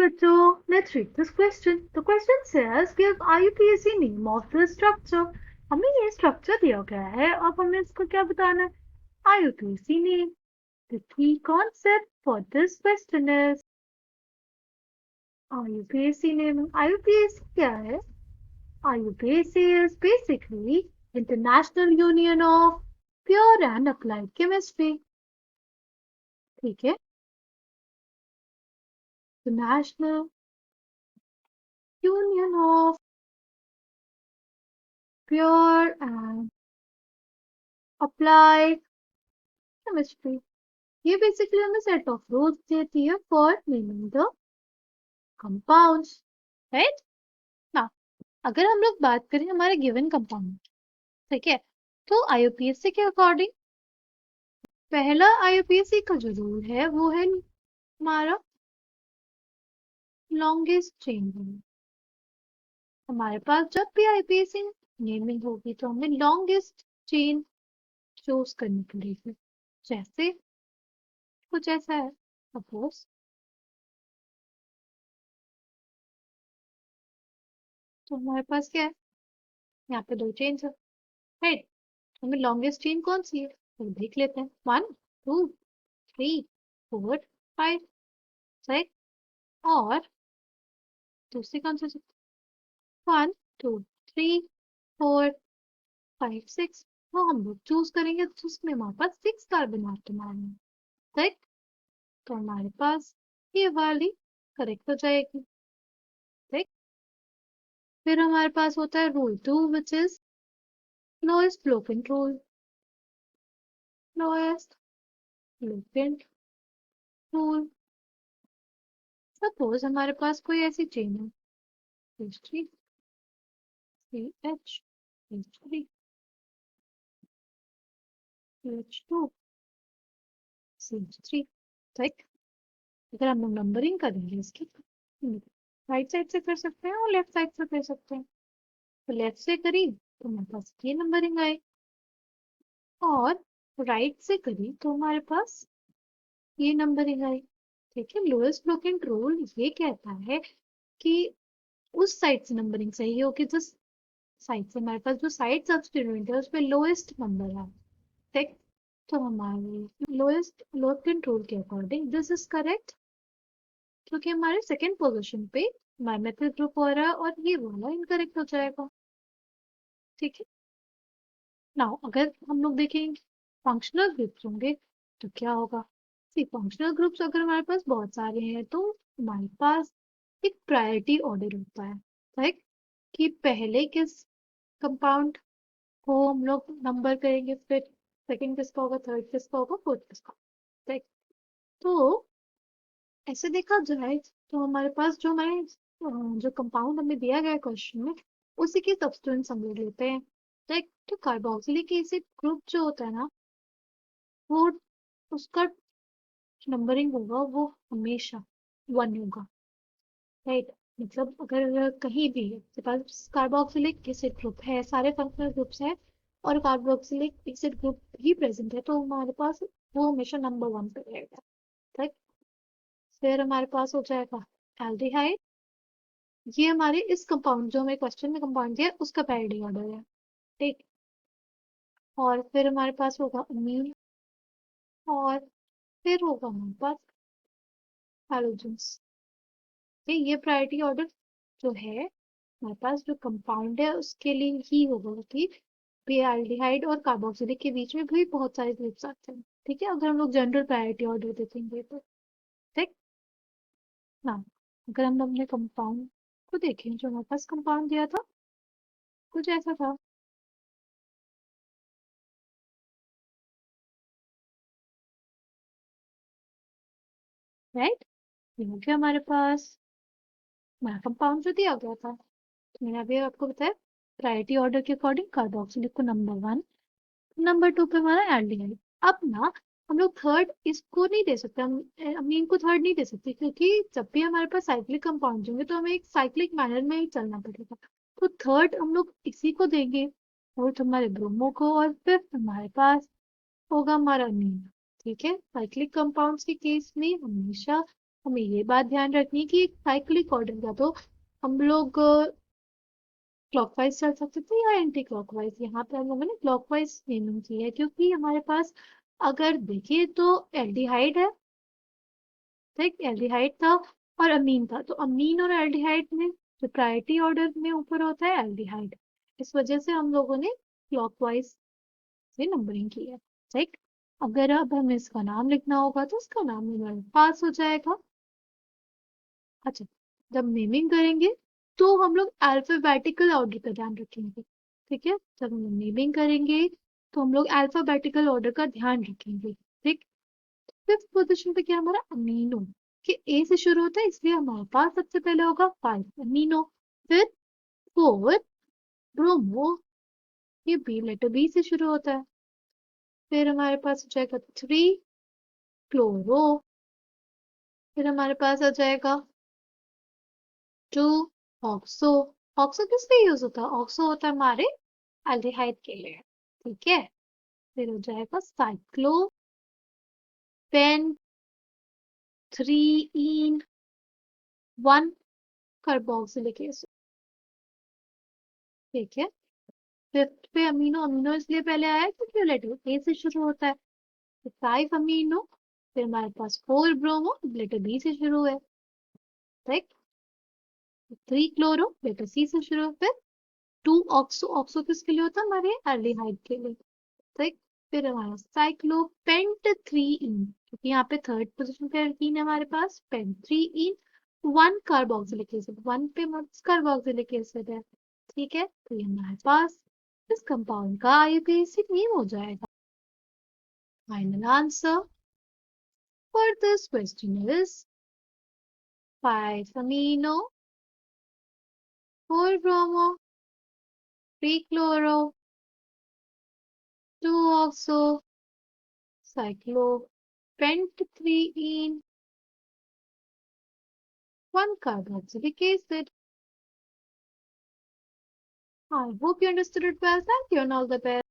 bachcho, let's read this question. The question says give IUPAC name of the structure. हमें ये structure दिया गया है, अब हमें इसको क्या बताना है? IUPAC name. The key concept for this question is IUPAC name. IUPAC क्या है? IUPAC is basically International Union of Pure and Applied Chemistry. ठीक है? The National Union of Pure and Applied Chemistry. ये बेसिकली हमें set of rules देती है for naming the compounds, right? ना अगर हम लोग बात करें हमारे गिवन कंपाउंड, ठीक है, तो आईयूपीएसी के अकॉर्डिंग पहला आईयूपीएसी का जो रूल है वो है हमारा लॉन्गेस्ट चेन रूल। हमारे पास जब भी आईयूपीएसी नेमिंग होगी तो हमें लॉन्गेस्ट चेन चूज करनी पड़ेगी। जैसे कुछ ऐसा है, सपोज तो हमारे पास क्या है, यहाँ पे दो चेन्स है, राइट? हमें लॉन्गेस्ट चेन कौन सी है तो देख लेते हैं। 1 2 3 4 5, राइट? और दूसरी कौन सी? 1 2 3 4 5 6। वो हम लोग चूज करेंगे तो उसमें हमारे पास 6 कार्बन आइटम आएंगे, राइट? तो हमारे पास ये वाली करेक्ट हो जाएगी, राइट? फिर हमारे पास होता है rule 2 which is lowest locant rule. Lowest locant rule, suppose हमारे पास कोई ऐसी चेन है H3 CH H3 CH2 CH3, right? अगर हम लोग नंबरिंग करेंगे इसकी राइट साइड से कर सकते हैं और लेफ्ट साइड से कर सकते हैं। तो लेफ्ट से करी तो हमारे पास ये नंबरिंग आई, और राइट से करी तो हमारे पास ये नंबरिंग आई, ठीक है? लोएस्ट फ्लोकेंट रूल ये कहता है कि उस साइड से नंबरिंग सही होगी जिस साइड से हमारे पास जो साइड सब्स्टिट्यूएंट है उसमें लोएस्ट नंबर है, ठीक? तो हमारे लोएस्ट फ्लोकेंट रूल के अकॉर्डिंग दिस इज करेक्ट, क्योंकि हमारे सेकेंड पोजीशन पे हमारा मेथिल ग्रुप हो रहा है और ये वाला इनकरेक्ट हो जाएगा, ठीक है? नाउ अगर हम लोग देखेंगे फंक्शनल ग्रुप्स होंगे तो क्या होगा? सी फंक्शनल ग्रुप्स अगर हमारे पास बहुत सारे हैं तो हमारे पास एक प्रायोरिटी ऑर्डर होता है, राइट? कि पहले किस कंपाउंड को हम लोग नंबर करेंगे, फिर सेकंड किसका होगा, थर्ड किसका होगा, फोर्थ किसका, राइट? तो ऐसे देखा जाए तो हमारे पास जो हमारे जो कंपाउंड हमें दिया गया क्वेश्चन में उसी के सब्स्टिट्यूएंट्स हम ले लेते हैं, राइट? तो कार्बोक्सिलिक एसिड ग्रुप जो होता है ना वो उसका नंबरिंग होगा वो हमेशा 1 होगा, राइट? मतलब अगर कहीं भी आपके पास कार्बोक्सिलिक एसिड ग्रुप है, सारे फंक्शनल ग्रुप्स हैं और कार्बोक्सिलिक एसिड ग्रुप ही प्रेजेंट है तो हमारे पास वो हमेशा नंबर 1 पे रहेगा, राइट? फिर हमारे पास हो जाएगा एल्डिहाइड। ये हमारे इस कंपाउंड जो हमें क्वेश्चन में कंपाउंड दिया उसका पैरिटी ऑर्डर है, ठीक? और फिर हमारे पास होगा अमीन, और फिर होगा हमारे पास हैलोजेंस। ये प्रायोरिटी ऑर्डर जो है हमारे पास जो कंपाउंड है उसके लिए ही होगा कि एल्डिहाइड और कार्बोक्सिलिक के बीच में भी बहुत सारे ग्रुप्स आते हैं, ठीक है? अगर हम लोग जनरल प्रायोरिटी ऑर्डर देखेंगे तो, ठीक ना? अगर हम अपने कंपाउंड को देखें जो हमारे पास कंपाउंड दिया था कुछ ऐसा था, राइट? ये हो गया हमारे पास हमारा कंपाउंड जो दिया गया था। तो मैंने अभी आपको बताया प्रायोरिटी ऑर्डर के अकॉर्डिंग कार्बोक्सिलिक को नंबर 1, नंबर 2 पे हमारा एल्डिहाइड। अब ना हम लोग थर्ड इसको नहीं दे सकते, हम अमीन को थर्ड नहीं दे सकते क्योंकि जब भी हमारे पास साइक्लिक कंपाउंड होंगे तो हमें एक साइक्लिक मैनर में ही चलना पड़ेगा। तो थर्ड हम लोग इसी को देंगे, फोर्थ हमारे ब्रोमो को, और फिफ्थ हमारे पास होगा हमारा अमीन, ठीक है? साइक्लिक कंपाउंड्स के केस में हमेशा हमें ये बात ध्यान रखनी है कि एक साइक्लिक ऑर्डर का तो हम लोग क्लॉकवाइज चल सकते थे या एंटी क्लॉकवाइज। यहाँ पे हम लोगों ने क्लॉकवाइज नेमिंग की है क्योंकि हमारे पास अगर देखिए तो एल्डिहाइड है, ठीक, एल्डिहाइड था और अमीन था, तो अमीन और एल्डिहाइड में जो प्रायोरिटी ऑर्डर में ऊपर होता है एल्डिहाइड। इस वजह से हम लोगों ने क्लॉकवाइज से नंबरिंग की है, ठीक। अगर अब हमें इसका नाम लिखना होगा तो इसका नाम हमारे पास हो जाएगा। अच्छा, जब नेमिंग करेंगे तो हम लोग अल्फाबेटिकल ऑर्डर का ध्यान रखेंगे, ठीक है। जब हम नेमिंग करेंगे तो हम लोग अल्फाबेटिकल ऑर्डर का ध्यान रखेंगे, ठीक। फिफ्थ पोजीशन पे क्या हमारा अमीनो, कि ए से शुरू होता है इसलिए हमारे पास सबसे पहले होगा 5 अमीनो, फिर 4 ब्रोमो, ये बी लेटर बी से शुरू होता है, फिर हमारे पास हो जाएगा 3 क्लोरो, फिर हमारे पास आ जाएगा 2 ऑक्सो। ऑक्सो किस लिए यूज होता है, ऑक्सो होता है हमारे एल्डिहाइड के लिए, ठीक है। फिर हो जाएगा साइक्लो पेन 3 इन 1 कार्बोक्सिलिक एसिड, ठीक है। फिफ्थ पे अमीनो, अमीनो इसलिए पहले आया क्योंकि लेटर ए से शुरू होता है, तो 5 अमीनो, फिर हमारे पास 4 ब्रोमो लेटर बी से शुरू है, ठीक। 3 क्लोरो लेटर सी से शुरू, फिर 2 ऑक्सो, ऑक्सो किसके लिए होता है हमारे एल्डिहाइड के लिए, ठीक। फिर हमारा साइक्लोपेंट 3 इन, क्योंकि यहाँ पे थर्ड पोजीशन पे एल्कीन है हमारे पास, पेंट 3 इन 1 कार्बोक्सिलिक एसिड, 1 पे कार्बोक्सिलिक एसिड है, ठीक है। तो ये हमारे पास इस कंपाउंड का आईयूपीएसी नेम हो जाएगा। Final answer for this question is 5 amino, 4 bromo, 3 chloro, 2 oxo, cyclopent 3 ene, 1 carboxylic acid. I hope you understood it well. Thank you and all the best.